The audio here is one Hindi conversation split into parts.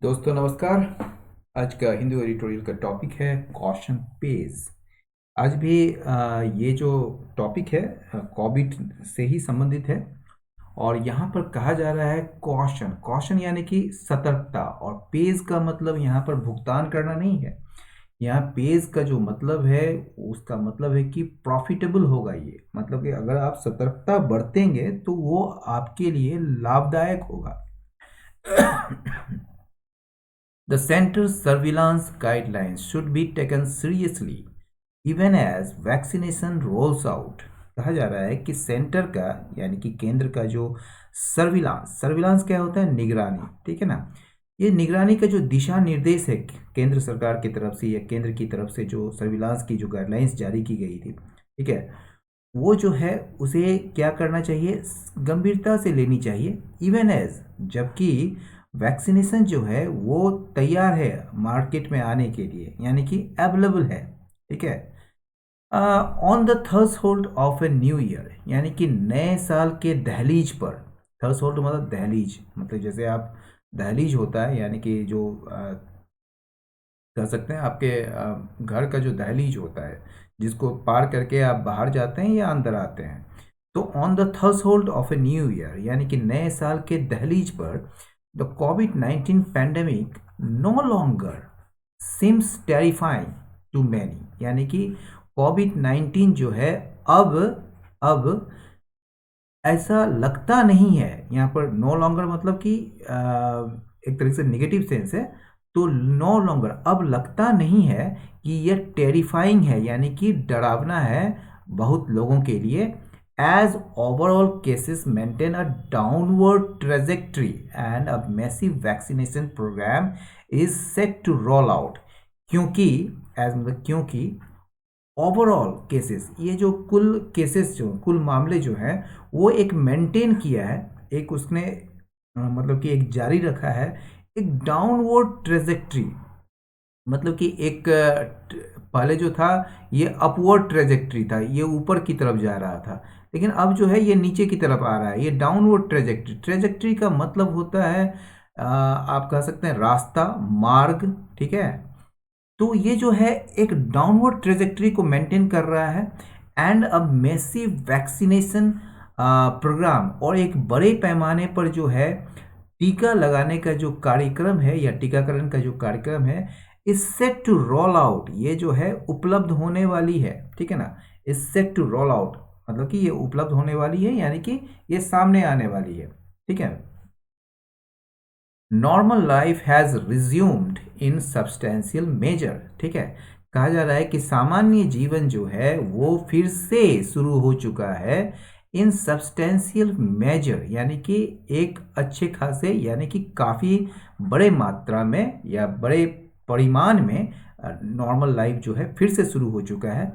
दोस्तों नमस्कार। आज का हिंदू एडिटोरियल का टॉपिक है कॉशन पेज। आज भी ये जो टॉपिक है कोविड से ही संबंधित है। और यहाँ पर कहा जा रहा है कॉशन कॉशन यानी कि सतर्कता, और पेज का मतलब यहाँ पर भुगतान करना नहीं है। यहाँ पेज का जो मतलब है उसका मतलब है कि प्रॉफिटेबल होगा। ये मतलब कि अगर आप सतर्कता बरतेंगे तो वो आपके लिए लाभदायक होगा। The center's surveillance guidelines should be taken seriously even as vaccination rolls out। कहा जा रहा है कि सेंटर का यानी कि केंद्र का जो सर्विलांस सर्विलांस क्या होता है, निगरानी, ठीक है ना। ये निगरानी का जो दिशा निर्देश है केंद्र सरकार की तरफ से या केंद्र की तरफ से जो सर्विलांस की जो गाइडलाइंस जारी की गई थी, ठीक है, वो जो है उसे क्या करना चाहिए, गंभीरता से लेनी चाहिए। इवन एज, जबकि वैक्सीनेशन जो है वो तैयार है मार्केट में आने के लिए, यानी कि अवेलेबल है, ठीक है। On the threshold of a new year, यानी कि नए साल के दहलीज पर। थर्सहोल्ड मतलब दहलीज, मतलब जैसे आप दहलीज होता है यानी कि जो कह सकते हैं आपके घर का जो दहलीज होता है जिसको पार करके आप बाहर जाते हैं या अंदर आते हैं। तो on the threshold of a new year यानी कि नए साल के दहलीज पर द कोविड-19 pandemic no longer seems terrifying to many, यानी कि कोविड-19 जो है अब ऐसा लगता नहीं है। यहाँ पर नो लॉन्गर मतलब कि एक तरीके से नेगेटिव सेंस है। तो नो लॉन्गर अब लगता नहीं है कि यह टेरिफाइंग है, यानी कि डरावना है बहुत लोगों के लिए। As overall cases maintain a downward trajectory and a massive vaccination programme is set to roll out. क्योंकि एज मतलब क्योंकि ओवरऑल केसेस, ये जो कुल केसेस जो कुल मामले जो हैं वो एक मेंटेन किया है, एक उसने मतलब कि एक जारी रखा है एक डाउनवर्ड ट्रेजेक्ट्री। मतलब कि एक पहले जो था ये अपवर्ड ट्रेजेक्ट्री था, ये ऊपर की तरफ जा रहा था, लेकिन अब जो है ये नीचे की तरफ आ रहा है, ये डाउनवर्ड ट्रेजेक्ट्री। ट्रेजेक्ट्री का मतलब होता है आप कह सकते हैं रास्ता, मार्ग, ठीक है। तो ये जो है एक डाउनवर्ड ट्रेजेक्ट्री को मेंटेन कर रहा है। एंड अब मैसिव वैक्सीनेशन प्रोग्राम, और एक बड़े पैमाने पर जो है टीका लगाने का जो कार्यक्रम है या टीकाकरण का जो कार्यक्रम है is set to roll out, ये जो है उपलब्ध होने वाली है, ठीक है ना। Is set to roll out मतलब कि ये उपलब्ध होने वाली है, यानी कि ये सामने आने वाली है, ठीक है। Normal life has resumed in substantial measure, ठीक है। कहा जा रहा है कि सामान्य जीवन जो है वो फिर से शुरू हो चुका है इन सब्सटेंशियल मेजर, यानी कि एक अच्छे खासे यानी कि काफ़ी बड़े मात्रा में या बड़े परिमाण में नॉर्मल लाइफ जो है फिर से शुरू हो चुका है।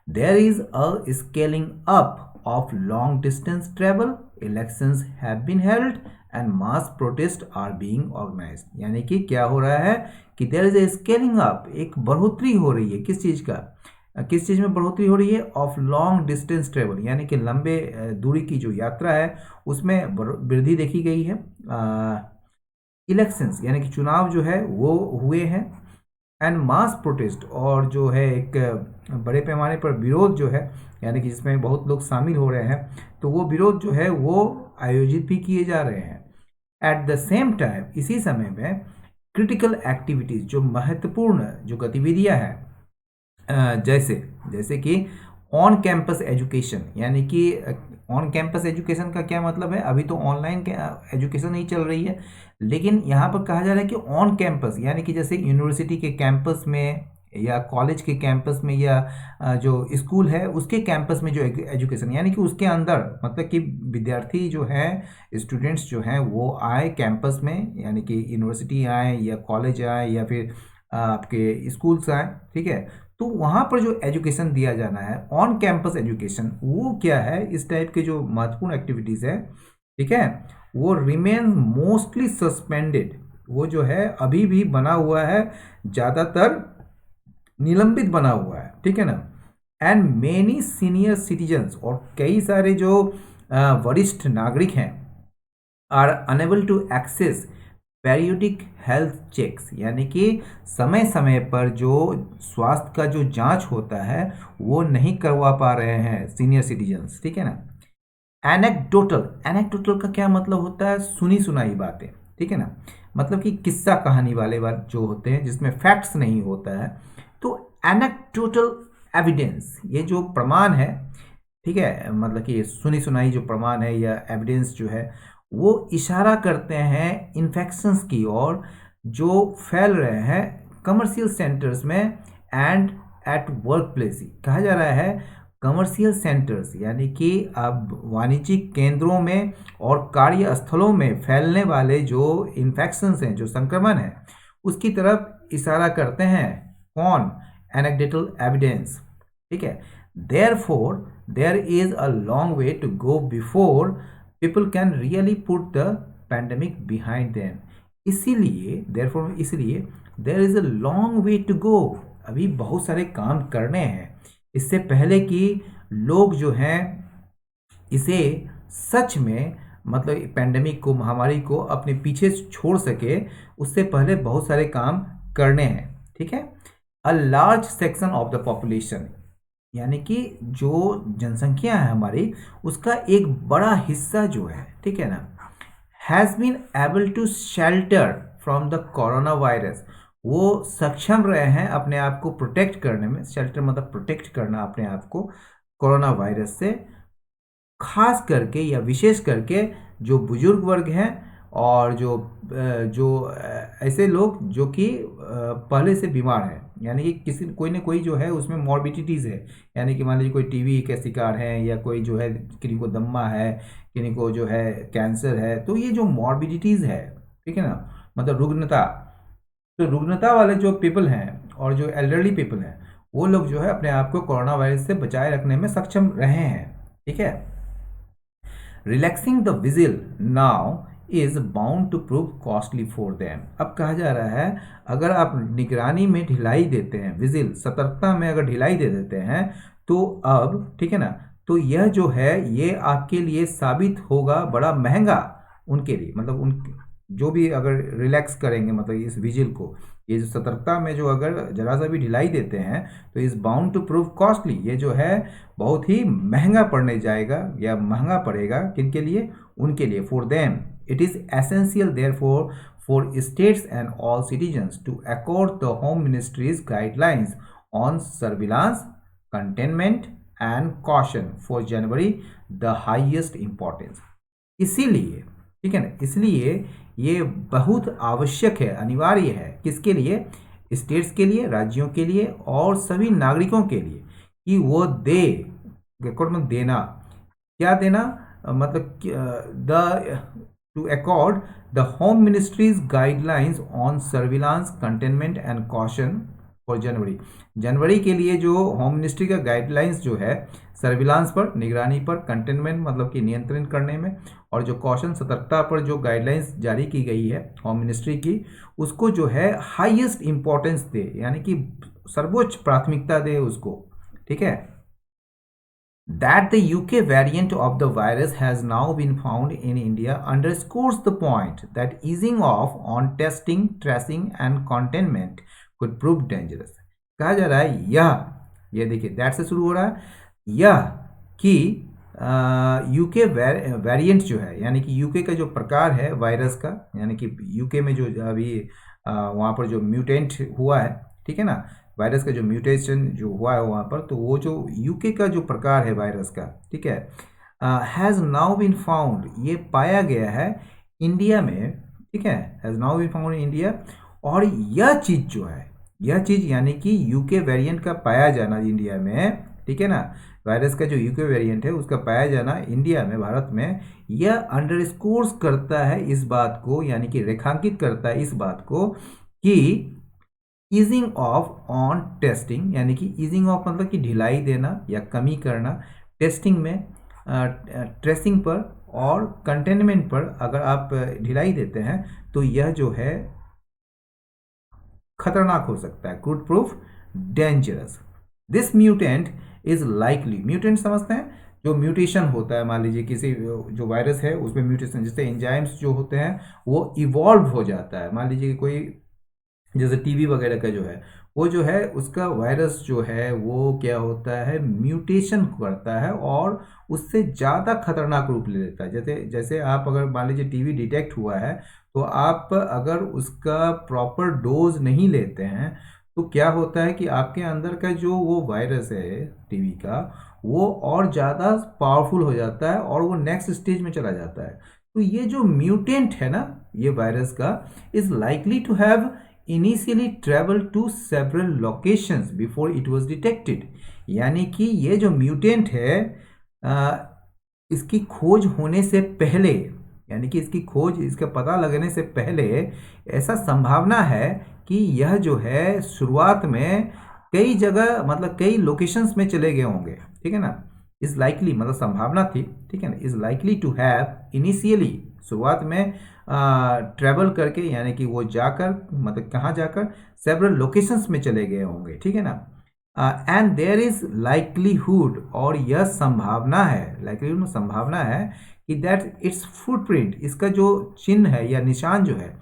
There is a scaling up of long distance travel, elections have been held and mass protest are being organised. यानी कि क्या हो रहा है कि there is a scaling up, एक बढ़ोतरी हो रही है किस चीज़ का, किस चीज़ में बढ़ोतरी हो रही है, ऑफ लॉन्ग डिस्टेंस ट्रेवल, यानी कि लंबे दूरी की जो यात्रा है उसमें वृद्धि देखी गई है। इलेक्शंस यानी कि चुनाव जो है वो हुए हैं। एंड मास प्रोटेस्ट, और जो है एक बड़े पैमाने पर विरोध जो है यानी कि जिसमें बहुत लोग शामिल हो रहे हैं, तो वो विरोध जो है वो आयोजित भी किए जा रहे हैं। एट द सेम टाइम, इसी समय में क्रिटिकल एक्टिविटीज़, जो महत्वपूर्ण जो गतिविधियां हैं जैसे जैसे कि ऑन कैंपस एजुकेशन, यानी कि ऑन कैंपस एजुकेशन का क्या मतलब है, अभी तो ऑनलाइन एजुकेशन ही चल रही है, लेकिन यहाँ पर कहा जा रहा है कि ऑन कैंपस यानी कि जैसे यूनिवर्सिटी के कैंपस में या कॉलेज के कैंपस में या जो स्कूल है उसके कैंपस में जो एजुकेशन, यानी कि उसके अंदर, मतलब कि विद्यार्थी जो हैं, स्टूडेंट्स जो हैं वो आए कैंपस में, यानी कि यूनिवर्सिटी आए या कॉलेज आए या फिर आपके स्कूल्स आए, ठीक है। तो वहाँ पर जो एजुकेशन दिया जाना है ऑन कैंपस एजुकेशन, वो क्या है, इस टाइप के जो महत्वपूर्ण एक्टिविटीज़ है, ठीक है, वो रिमेन मोस्टली सस्पेंडेड, वो जो है अभी भी बना हुआ है, ज़्यादातर निलंबित बना हुआ है, ठीक है ना। एंड मेनी सीनियर सिटीजन्स, और कई सारे जो वरिष्ठ नागरिक हैं, are unable to access periodic health checks, यानी कि समय समय पर जो स्वास्थ्य का जो जांच होता है वो नहीं करवा पा रहे हैं सीनियर सिटीजन्स, ठीक है ना। एनेक्डोटल, एनेक्डोटल का क्या मतलब होता है, सुनी सुनाई बातें, ठीक है ना, मतलब कि किस्सा कहानी वाले बात जो होते हैं जिसमें फैक्ट्स नहीं होता है। तो एनेक्डोटल एविडेंस, ये जो प्रमाण है, ठीक है, मतलब कि सुनी सुनाई जो प्रमाण है या एविडेंस जो है वो इशारा करते हैं इन्फेक्शंस की ओर जो फैल रहे हैं कमर्शियल सेंटर्स में एंड एट वर्क प्लेस। कहा जा रहा है कमर्शियल सेंटर्स यानी कि अब वाणिज्यिक केंद्रों में और कार्यस्थलों में फैलने वाले जो इन्फेक्शंस हैं, जो संक्रमण है, उसकी तरफ इशारा करते हैं। कौन? एनेक्डोटल एविडेंस, ठीक है। Therefore, there is a long way to go before people can really put the pandemic behind them. इसीलिए therefore इसलिए there is a long way to go, अभी बहुत सारे काम करने हैं इससे पहले कि लोग जो हैं इसे सच में, मतलब पैंडेमिक को, महामारी को अपने पीछे छोड़ सके, उससे पहले बहुत सारे काम करने हैं, ठीक है। A large section of the population, यानी कि जो जनसंख्या है हमारी उसका एक बड़ा हिस्सा जो है, ठीक है ना, has been able to shelter from the corona virus, वो सक्षम रहे हैं अपने आप को प्रोटेक्ट करने में। शेल्टर मतलब प्रोटेक्ट करना अपने आप को कोरोना वायरस से, खास करके या विशेष करके जो बुजुर्ग वर्ग हैं और जो ऐसे लोग जो कि पहले से बीमार हैं, यानी कि किसी कोई ना कोई जो है उसमें मॉर्बिडिटीज़ है, यानी कि मान लीजिए कोई टीबी के शिकार हैं या कोई जो है किसी को दम्मा है, किसी को जो है कैंसर है, तो ये जो मॉर्बिडिटीज़ है, ठीक है ना, मतलब रुग्णता, तो रुग्णता वाले जो पीपल हैं और जो एल्डरली पीपल हैं वो लोग जो है अपने आप को कोरोना वायरस से बचाए रखने में सक्षम रहे हैं, ठीक है। Relaxing the vigil now is bound to prove costly for them. अब कहा जा रहा है अगर आप निगरानी में ढिलाई देते हैं, विजिल सतर्कता में अगर ढिलाई दे देते हैं तो अब, ठीक है ना, तो यह जो है ये आपके लिए साबित होगा बड़ा महंगा उनके लिए, मतलब उन जो भी अगर रिलैक्स करेंगे, मतलब इस विजिल को, ये जो सतर्कता में जो अगर जरा सा भी ढिलाई देते हैं तो इस बाउंड टू प्रूव कॉस्टली, ये जो है बहुत ही महंगा पड़ने जाएगा या महंगा पड़ेगा किनके लिए? उनके लिए, for them. It is essential therefore for states and all citizens to accord the home ministry's guidelines on surveillance, containment and caution for January the highest importance. इसीलिए, ठीक है ना, इसलिए ये बहुत आवश्यक है, अनिवार्य है, किसके लिए? स्टेट्स के लिए, राज्यों के लिए और सभी नागरिकों के लिए कि वो दे, रिकॉर्ड में देना, क्या देना, मतलब the to accord the home ministry's guidelines on surveillance, containment and caution for January. जनवरी के लिए जो होम मिनिस्ट्री का गाइडलाइंस जो है सर्विलांस पर, निगरानी पर, कंटेनमेंट मतलब कि नियंत्रण करने में, और जो कॉशन सतर्कता पर जो गाइडलाइंस जारी की गई है होम मिनिस्ट्री की, उसको जो है हाईएस्ट इंपॉर्टेंस दे, यानी कि सर्वोच्च प्राथमिकता दे उसको, ठीक है। That the UK variant of the virus has now been found in India underscores the point that easing off on testing, tracing and containment could prove dangerous. कहा जा रहा है यह देखिए दैट से शुरू हो रहा है, यह कि यूके वेरिएंट जो है, यानी कि यूके का जो प्रकार है वायरस का, यानी कि यूके में जो अभी वहाँ पर जो म्यूटेंट हुआ है, ठीक है ना, वायरस का जो म्यूटेशन जो हुआ है वहाँ पर, तो वो जो यूके का जो प्रकार है वायरस का, ठीक है, हैज़ नाउ बीन फाउंड, ये पाया गया है इंडिया में, ठीक है, has now been found in India. और यह चीज़ जो है, यह चीज़ यानी कि यूके वेरिएंट का पाया जाना इंडिया में, ठीक है ना, वायरस का जो यूके वेरिएंट है उसका पाया जाना इंडिया में, भारत में, यह अंडरस्कोर्स करता है इस बात को, यानी कि रेखांकित करता है इस बात को कि ईजिंग ऑफ ऑन टेस्टिंग, यानी कि ईजिंग ऑफ मतलब कि ढिलाई देना या कमी करना, टेस्टिंग में, ट्रेसिंग पर और कंटेनमेंट पर अगर आप ढिलाई देते हैं तो यह जो है खतरनाक हो सकता है, could proof dangerous. This mutant is likely, mutant समझते हैं, जो म्यूटेशन होता है, मान लीजिए किसी जो वायरस है उसमें म्यूटेशन, जैसे एंजाइम्स जो होते हैं वो इवॉल्व हो जाता है। मान लीजिए कि कोई जैसे टीबी वगैरह का जो है वो जो है उसका वायरस जो है वो क्या होता है, म्यूटेशन करता है और उससे ज़्यादा खतरनाक रूप ले लेता है। जैसे जैसे आप अगर मान लीजिए टीबी डिटेक्ट हुआ है तो आप अगर उसका प्रॉपर डोज नहीं लेते हैं तो क्या होता है कि आपके अंदर का जो वो वायरस है टीबी का वो और ज़्यादा पावरफुल हो जाता है और वो नेक्स्ट स्टेज में चला जाता है। तो ये जो म्यूटेंट है ना ये वायरस का, is likely to have initially travel to several locations before it was detected. यानी कि ये जो म्यूटेंट है आ, इसकी खोज होने से पहले, यानी कि इसकी खोज, इसका पता लगने से पहले ऐसा संभावना है कि यह जो है शुरुआत में कई जगह मतलब कई लोकेशंस में चले गए होंगे, ठीक है ना। इज लाइकली मतलब संभावना थी, ठीक है ना, is likely to have initially शुरुआत में ट्रेवल करके, यानी कि वो जाकर मतलब कहाँ जाकर, सेवरल लोकेशंस में चले गए होंगे, ठीक है ना। एंड देयर इज लाइकलीहुड, और यह संभावना है, लाइकलीहुड संभावना है कि दैट इट्स फुटप्रिंट, इसका जो चिन्ह है या निशान जो है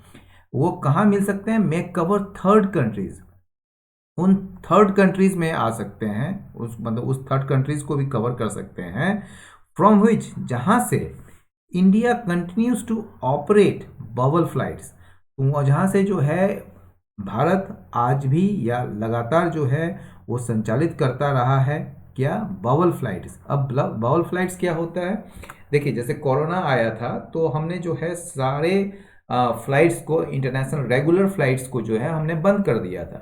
वो कहाँ मिल सकते हैं, मे कवर थर्ड कंट्रीज, उन थर्ड कंट्रीज में आ सकते हैं, उस मतलब उस थर्ड कंट्रीज को भी कवर कर सकते हैं, फ्रॉम विच, जहां से India continues to operate bubble flights, तो जहां से जो है भारत आज भी या लगातार जो है वो संचालित करता रहा है क्या, बबल फ्लाइट्स। अब बबल फ्लाइट्स क्या होता है, देखिए जैसे कोरोना आया था तो हमने जो है सारे फ्लाइट्स को, इंटरनेशनल रेगुलर फ्लाइट्स को जो है हमने बंद कर दिया था।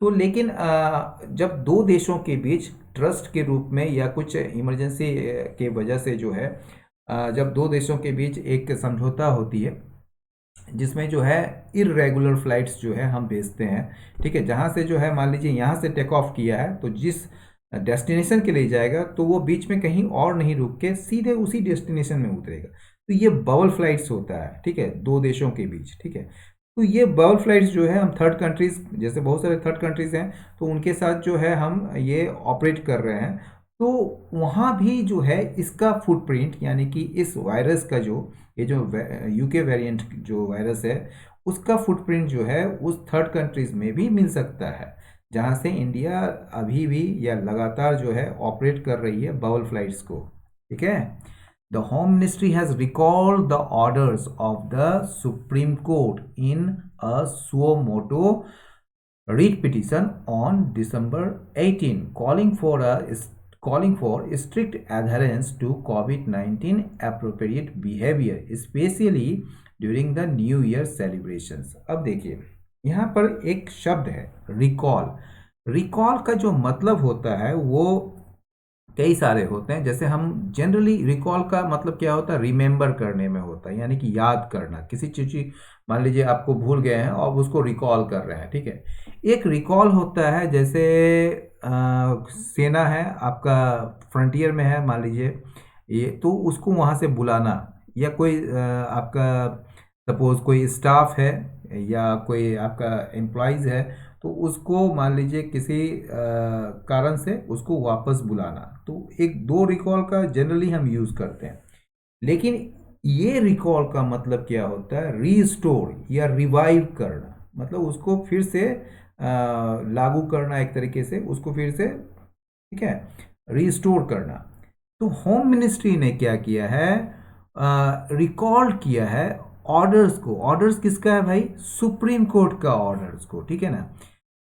तो लेकिन जब दो देशों के बीच ट्रस्ट के रूप में या कुछ इमरजेंसी के वजह से जो है जब दो देशों के बीच एक समझौता होती है जिसमें जो है इर्रेगुलर फ्लाइट्स जो है हम भेजते हैं, ठीक है, जहाँ से जो है मान लीजिए यहाँ से टेक ऑफ किया है तो जिस डेस्टिनेशन के लिए जाएगा तो वो बीच में कहीं और नहीं रुक के सीधे उसी डेस्टिनेशन में उतरेगा। तो ये बबल फ्लाइट्स होता है, ठीक है, दो देशों के बीच, ठीक है। तो ये बबल फ्लाइट्स जो है हम थर्ड कंट्रीज, जैसे बहुत सारे थर्ड कंट्रीज हैं तो उनके साथ जो है हम ये ऑपरेट कर रहे हैं, तो वहाँ भी जो है इसका फुटप्रिंट, यानी कि इस वायरस का जो ये जो यूके वेरिएंट जो वायरस है उसका फुटप्रिंट जो है उस थर्ड कंट्रीज में भी मिल सकता है जहाँ से इंडिया अभी भी या लगातार जो है ऑपरेट कर रही है बबल फ्लाइट्स को, ठीक है। The home ministry has recalled the orders of the supreme court in a suo motu read petition on December 18 calling for strict adherence to COVID-19 appropriate behavior, especially during the New Year celebrations। अब देखिए यहाँ पर एक शब्द है रिकॉल। रिकॉल का जो मतलब होता है वो कई सारे होते हैं। जैसे हम जनरली रिकॉल का मतलब क्या होता है, रिमेंबर करने में होता है, यानी कि याद करना किसी चीज, मान लीजिए आपको भूल गए हैं और उसको रिकॉल कर रहे हैं, ठीक है। एक रिकॉल होता है जैसे सेना है आपका, फ्रंटियर में है मान लीजिए ये, तो उसको वहाँ से बुलाना, या कोई आपका सपोज कोई स्टाफ है या कोई आपका एम्प्लॉयज़ है तो उसको मान लीजिए किसी कारण से उसको वापस बुलाना, तो एक दो रिकॉल का जनरली हम यूज़ करते हैं। लेकिन ये रिकॉल का मतलब क्या होता है, रीस्टोर या रिवाइव करना, मतलब उसको फिर से लागू करना, एक तरीके से उसको फिर से, ठीक है, रीस्टोर करना। तो होम मिनिस्ट्री ने क्या किया है, रिकॉल किया है ऑर्डर्स को। ऑर्डर्स किसका है भाई, सुप्रीम कोर्ट का ऑर्डर्स को, ठीक है ना,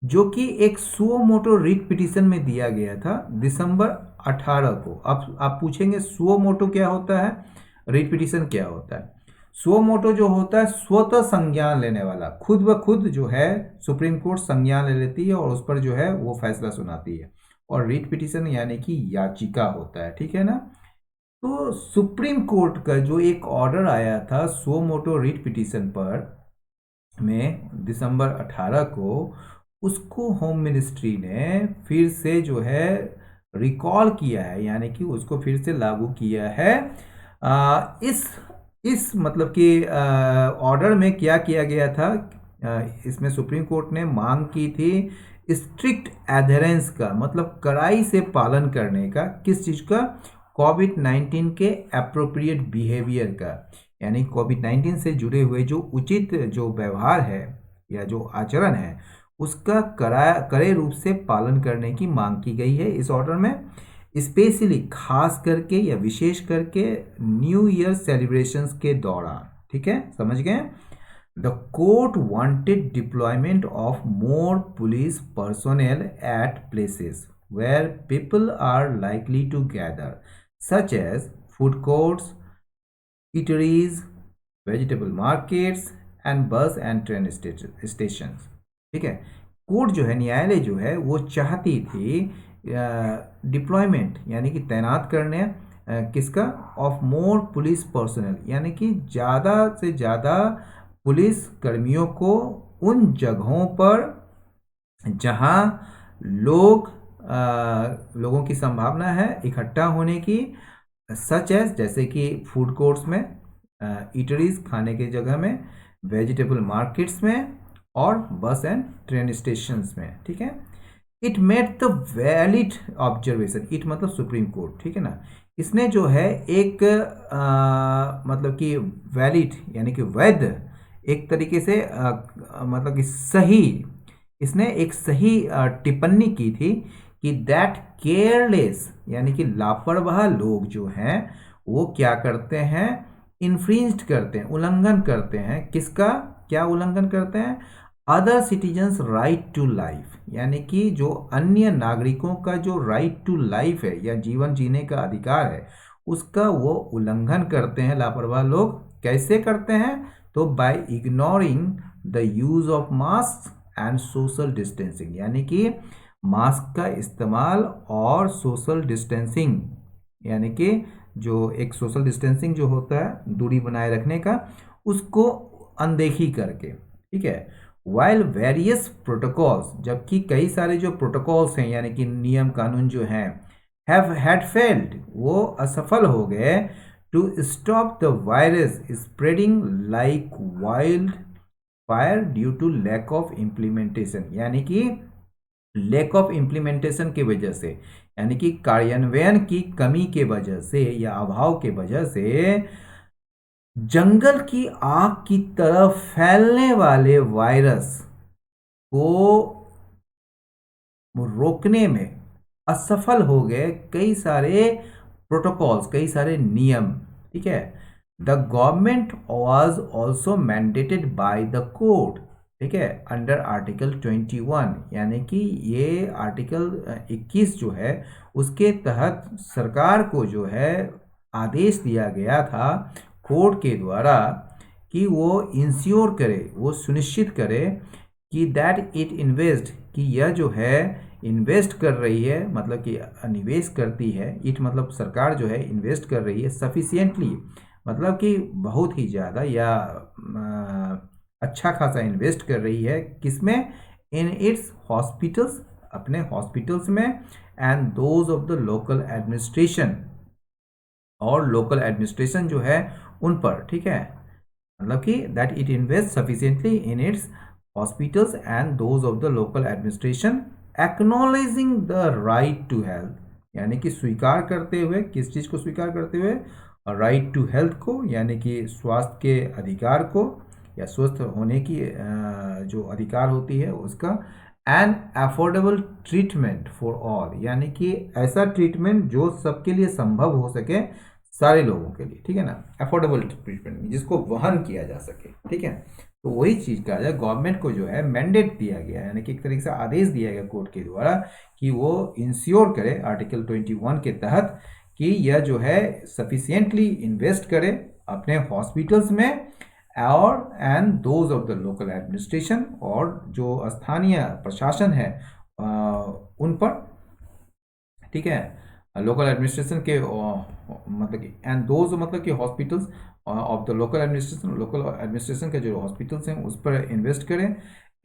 जो कि एक सुओ मोटो रिट पिटीशन में दिया गया था दिसंबर 18 को। अब आप पूछेंगे सुओ मोटो क्या होता है, रिट पिटीशन क्या होता है। सुओ मोटो जो होता है स्वतः संज्ञान लेने वाला, खुद ब खुद जो है सुप्रीम कोर्ट संज्ञान ले लेती है और उस पर जो है वो फैसला सुनाती है। और रिट पिटीशन यानी कि याचिका होता है, ठीक है ना। तो सुप्रीम कोर्ट का जो एक ऑर्डर आया था सुओ मोटो रिट पिटीशन पर में दिसंबर 18 को, उसको होम मिनिस्ट्री ने फिर से जो है रिकॉल किया है, यानी कि उसको फिर से लागू किया है। इस मतलब कि ऑर्डर में क्या किया गया था, इसमें सुप्रीम कोर्ट ने मांग की थी स्ट्रिक्ट एडहेरेंस का, मतलब कड़ाई से पालन करने का, किस चीज़ का, कोविड-19 के एप्रोप्रिएट बिहेवियर का, यानी कोविड-19 से जुड़े हुए जो उचित जो व्यवहार है या जो आचरण है उसका कड़े रूप से पालन करने की मांग की गई है इस ऑर्डर में, स्पेशली खास करके या विशेष करके न्यू ईयर सेलिब्रेशंस के दौरान। ठीक है, समझ गए। The court wanted deployment of more police personnel at places where people are likely to gather, such as food courts, eateries, vegetable markets and bus and train stations। ठीक है, कोर्ट जो है, न्यायालय जो है वो चाहती थी डिप्लॉयमेंट यानी कि तैनात करने किसका, ऑफ मोर पुलिस पर्सनल, यानी कि ज़्यादा से ज़्यादा पुलिस कर्मियों को उन जगहों पर जहां लोगों की संभावना है इकट्ठा होने की, सच एज जैसे कि फूड कोर्ट्स में, ईटरीज खाने की जगह में, वेजिटेबल मार्केट्स में और बस एंड ट्रेन स्टेशंस में। ठीक है, it made the valid observation, it मतलब सुप्रीम कोर्ट, ठीक है ना, इसने जो है एक मतलब कि वैलिड यानी कि वैध एक तरीके से मतलब कि सही, इसने एक सही टिप्पणी की थी कि दैट केयरलेस यानी कि लापरवाह लोग जो हैं वो क्या करते हैं, इन्फ्रिंज्ड करते हैं, उल्लंघन करते हैं, किसका क्या उल्लंघन करते हैं, other citizens right to life, यानी कि जो अन्य नागरिकों का जो राइट टू लाइफ है या जीवन जीने का अधिकार है उसका वो उल्लंघन करते हैं लापरवाह लोग। कैसे करते हैं, तो by ignoring the use of mask and social distancing, यानी कि मास्क का इस्तेमाल और सोशल डिस्टेंसिंग, यानी कि जो एक सोशल डिस्टेंसिंग जो होता है दूरी बनाए रखने का, उसको अनदेखी करके। ठीक है, वाइल वेरियस प्रोटोकॉल्स, जबकि कई सारे जो प्रोटोकॉल्स हैं यानी कि नियम कानून जो हैं हैड फेल्ड, वो असफल हो गए, to stop the virus spreading like wildfire due to lack of implementation, यानी कि लैक ऑफ इम्प्लीमेंटेशन की वजह से, यानी कि कार्यान्वयन की कमी के वजह से या अभाव के वजह से जंगल की आग की तरह फैलने वाले वायरस को रोकने में असफल हो गए कई सारे प्रोटोकॉल्स, कई सारे नियम। ठीक है, the government was also mandated by the court, ठीक है, अंडर आर्टिकल 21, यानी कि ये आर्टिकल 21 जो है उसके तहत सरकार को जो है आदेश दिया गया था कोर्ट के द्वारा कि वो इंश्योर करे, वो सुनिश्चित करे कि दैट इट इन्वेस्ट, कि यह जो है इन्वेस्ट कर रही है, मतलब कि निवेश करती है, इट मतलब सरकार जो है इन्वेस्ट कर रही है सफिशिएंटली, मतलब कि बहुत ही ज़्यादा या अच्छा खासा इन्वेस्ट कर रही है, किसमें, इन इट्स हॉस्पिटल्स, अपने हॉस्पिटल्स में, and those of the local administration, और लोकल एडमिनिस्ट्रेशन जो है उन पर। ठीक है, मतलब कि that it invest sufficiently in its hospitals and those of the local administration, acknowledging the right to health, यानी कि स्वीकार करते हुए, किस चीज़ को स्वीकार करते हुए, राइट टू हेल्थ को, यानी कि स्वास्थ्य के अधिकार को या स्वस्थ होने की जो अधिकार होती है उसका, and affordable treatment for all, यानी कि ऐसा ट्रीटमेंट जो सबके लिए संभव हो सके, सारे लोगों के लिए। ठीक है ना, अफोर्डेबल ट्रीटमेंट जिसको वहन किया जा सके। ठीक है, तो वही चीज़ कहा जाए, गवर्नमेंट को जो है मैंडेट दिया गया, यानी कि एक तरीके से आदेश दिया गया कोर्ट के द्वारा कि वो इंश्योर करे आर्टिकल 21 के तहत कि यह जो है सफिशिएंटली इन्वेस्ट करे अपने हॉस्पिटल्स में और and those of the local administration, और जो स्थानीय प्रशासन है उन पर। ठीक है, लोकल एडमिनिस्ट्रेशन के मतलब कि एंड दोज मतलब कि hospitals of the local administration, local administration के जो हॉस्पिटल्स हैं उस पर इन्वेस्ट करें,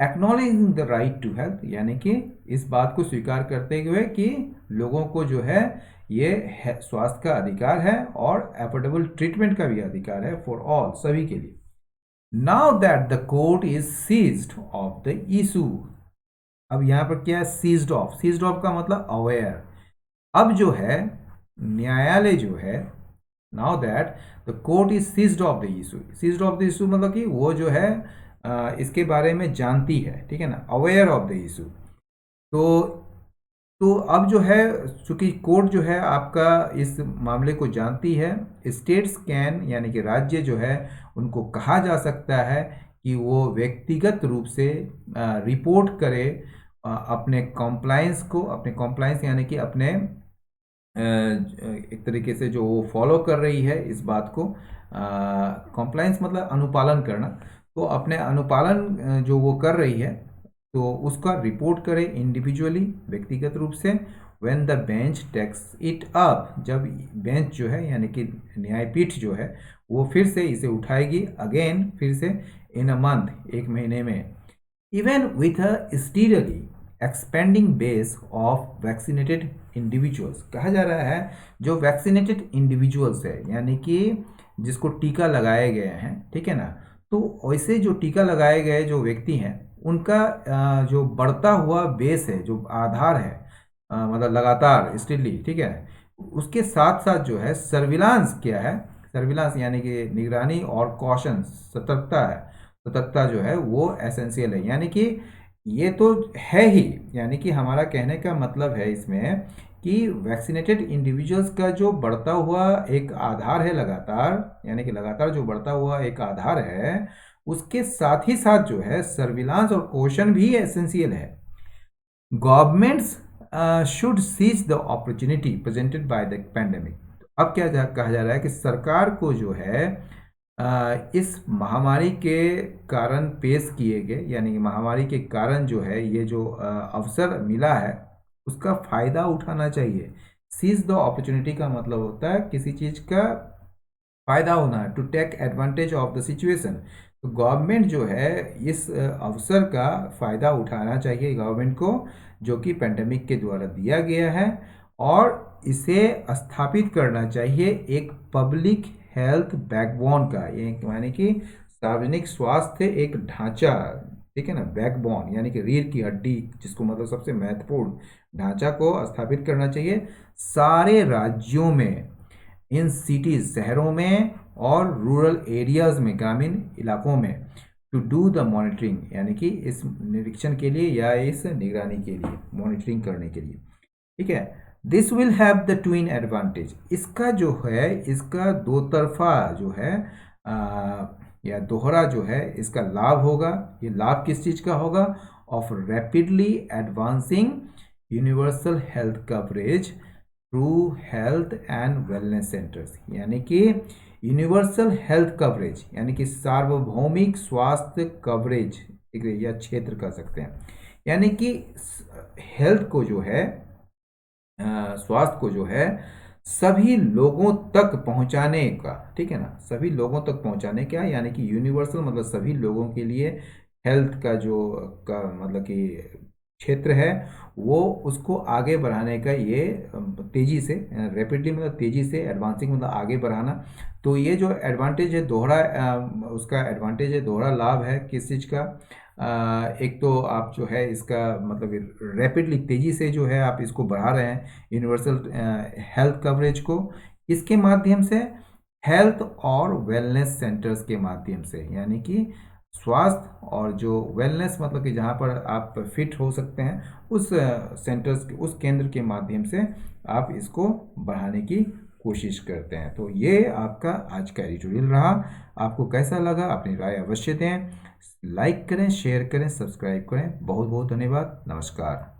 acknowledging the right to health, यानी कि इस बात को स्वीकार करते हुए कि लोगों को जो है ये स्वास्थ्य का अधिकार है और अफोर्डेबल ट्रीटमेंट का भी अधिकार है फॉर ऑल, सभी के लिए। Now that the court is seized of the issue, अब यहाँ पर क्या है, सीज्ड ऑफ, सीज्ड ऑफ का मतलब अवेयर, अब जो है न्यायालय जो है, now that the court is seized of the issue, seized of the issue मतलब कि वो जो है इसके बारे में जानती है, ठीक है ना, अवेयर ऑफ द इशू। तो अब जो है, चूंकि कोर्ट जो है आपका इस मामले को जानती है, स्टेट्स कैन यानी कि राज्य जो है उनको कहा जा सकता है कि वो व्यक्तिगत रूप से रिपोर्ट करे अपने कॉम्प्लायंस को, अपने कॉम्प्लायंस यानी कि अपने एक तरीके से जो वो फॉलो कर रही है इस बात को, कॉम्प्लायंस मतलब अनुपालन करना, तो अपने अनुपालन जो वो कर रही है तो उसका रिपोर्ट करे इंडिविजुअली, व्यक्तिगत रूप से। When the bench takes it up, जब बेंच जो है यानी कि न्यायपीठ जो है वो फिर से इसे उठाएगी अगेन, फिर से इन अ मंथ, एक महीने में, even with a steadily expanding base of vaccinated individuals. कहा जा रहा है जो वैक्सीनेटेड इंडिविजुअल्स है यानी कि जिसको टीका लगाए गए हैं, ठीक है ना, तो वैसे जो टीका लगाए गए जो व्यक्ति हैं उनका जो बढ़ता हुआ बेस है, जो आधार है, मतलब लगातार स्टिली, ठीक है, उसके साथ साथ जो है सर्विलांस क्या है, सर्विलांस यानी कि निगरानी और कॉशन, सतर्कता है, सतर्कता जो है वो एसेंशियल है। यानी कि ये तो है ही, यानी कि हमारा कहने का मतलब है इसमें कि वैक्सीनेटेड इंडिविजुअल्स का जो बढ़ता हुआ एक आधार है लगातार, यानी कि लगातार जो बढ़ता हुआ एक आधार है, उसके साथ ही साथ जो है सर्विलांस और कोशन भी एसेंशियल है। Governments should seize the opportunity presented by the pandemic. अब क्या कहा जा रहा है कि सरकार को जो है इस महामारी के कारण पेश किए गए, यानी कि महामारी के कारण जो है ये जो अवसर मिला है उसका फायदा उठाना चाहिए। सीज द अपॉर्चुनिटी का मतलब होता है किसी चीज का फायदा होना है, to take advantage of the situation. तो गवर्नमेंट जो है इस अवसर का फायदा उठाना चाहिए गवर्नमेंट को, जो कि पेंडेमिक के द्वारा दिया गया है, और इसे स्थापित करना चाहिए एक पब्लिक हेल्थ बैकबोन का, ये यानी कि सार्वजनिक स्वास्थ्य एक ढांचा, ठीक है ना, बैकबोन यानी कि रीढ़ की हड्डी, जिसको मतलब सबसे महत्वपूर्ण ढांचा को स्थापित करना चाहिए सारे राज्यों में, इन सिटीज, शहरों में, और रूरल एरियाज में, ग्रामीण इलाकों में, टू डू द मॉनिटरिंग यानी कि इस निरीक्षण के लिए या इस निगरानी के लिए, मॉनिटरिंग करने के लिए, ठीक है। This will have the twin advantage, इसका जो है इसका दो तरफा जो है या दोहरा जो है इसका लाभ होगा। ये लाभ किस चीज का होगा? Of rapidly advancing universal health coverage through health and wellness centres, यानी कि यूनिवर्सल हेल्थ कवरेज यानी कि सार्वभौमिक स्वास्थ्य कवरेज या क्षेत्र कह सकते हैं, यानी कि हेल्थ को जो है, स्वास्थ्य को जो है सभी लोगों तक पहुंचाने का, ठीक है ना, सभी लोगों तक पहुंचाने का, यानी कि यूनिवर्सल मतलब सभी लोगों के लिए हेल्थ का जो का मतलब कि क्षेत्र है वो, उसको आगे बढ़ाने का ये तेजी से, रैपिडली मतलब तेजी से, एडवांसिंग मतलब आगे बढ़ाना। तो ये जो एडवांटेज है दोहरा, उसका एडवांटेज है, दोहरा लाभ है किस चीज़ का? एक तो आप जो है इसका मतलब रैपिडली तेजी से जो है आप इसको बढ़ा रहे हैं यूनिवर्सल हेल्थ कवरेज को, इसके माध्यम से, हेल्थ और वेलनेस सेंटर्स के माध्यम से, यानी कि स्वास्थ्य और जो वेलनेस मतलब कि जहाँ पर आप फिट हो सकते हैं उस सेंटर्स, उस केंद्र के माध्यम से आप इसको बढ़ाने की कोशिश करते हैं। तो ये आपका आज का एडिटोरियल रहा। आपको कैसा लगा अपनी राय अवश्य दें, लाइक करें, शेयर करें, सब्सक्राइब करें। बहुत बहुत धन्यवाद, नमस्कार।